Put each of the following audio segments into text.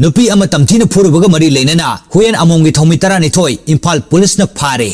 नुपी अमा तमथीना फुरुबगा मरी लेनना हुयेन अमोंगी थौमी तरानिथोय इम्फाल पुलिसना फारे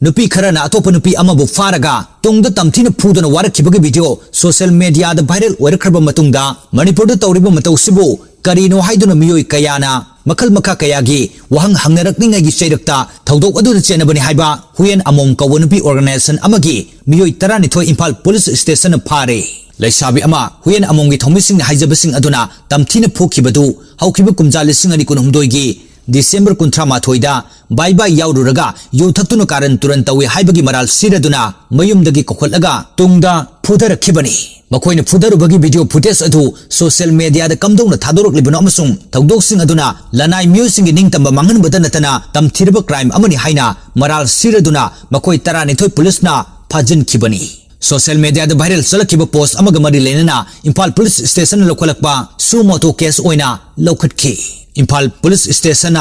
नुपी खरना अतोप नुपी अमाबु फारगा तुंगदा तमथीना फुदना वारखिबगी वीडियो सोशल मीडिया दा वायरल ओइरखरबा मतुंगदा मणिपुर दा तौरिबा मतौसिबु करीनो हाइदुना मियोय कयाना मखल मखा कयागी वहंग हंगरकनिंगागी चैरक्ता थौदोक अदुदा चेनबनि हाइबा हुयेन अमोंग कौवा नुपी ऑर्गेनाइजेशन अमगी मियोय तरानिथोय इम्फाल पुलिस स्टेशन फारे लैसाबी अमा हुयेन अमोंगी थौमिसिंग हाइजबसिंग अदुना तमथीना फुखिबदु हौखिबा कुमजा लिसिंग अनि कुनहुमदोयगी दिसंबर 38 बाय बाय याउरुरगा युथक्तुना कारण तुरन तवे हाइबगी मराल सिरदुना मयुमदगी कोखलगा तुंगदा फुदरखिबनी मखोइना फुदरुबगी वीडियो फुटेज अदु सोशल मीडिया दा कमदौना थादोरकलिबनो अमसुंग थौदोकसिंग अदुना लनाई म्यूसिंग निंगतंबा मांगनबदा नतना तमथिरबा क्राइम अमनि हाइना मराल सिरदुना मखोइ तरानिथोय पुलिसना फाजिनखिबनी सोशल मीडिया दा वायरल चलखिबा पोस्ट अमगा मरि लेनना इम्फाल पुलिस स्टेशन लोखलकपा सुमोटो केस ओइना लौखटखि Imphal police station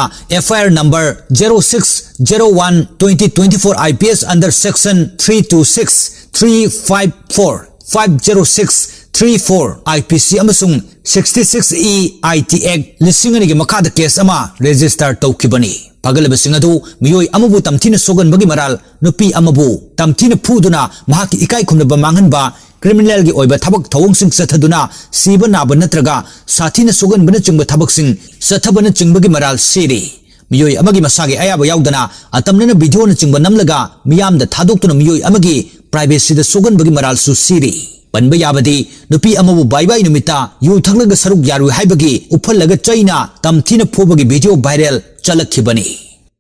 FIR number 0601/2024 IPS under section 326 354 50634 IPC अमसुंग 66E IT Act लिसिंगनि के मखाद केस अमा रजिस्टर तौखिबनी पगलबसिंग अदु मियोय अमबु तमथिन सोगनबगी मराल नुपी अमबु तमथिन फुदुना महाकी इकाई खुमनबा मांगनबा क्रिमिनल की ओइबा थबक थवंगसिंग सथदुना सीबा नाबा नत्रगा साथीना सोगनबना चिंबा थबकसिंग सथबना चिंबगी मराल सिरी मियोय अमगी मसागे अयाबा याउदना अतमनना वीडियोना चिंबा नमलगा मियामदा थादोक्तुना मियोय अमगी प्राइवेसीदा सोगनबगी मराल सु सिरी पनबा याबदी नुपी अमबु बाय बाय नुमिता यु थंगलगा सरुक यारु हाइबगी उफलगा चैना तमथिना फुबगी वीडियो वायरल चलखिबनी।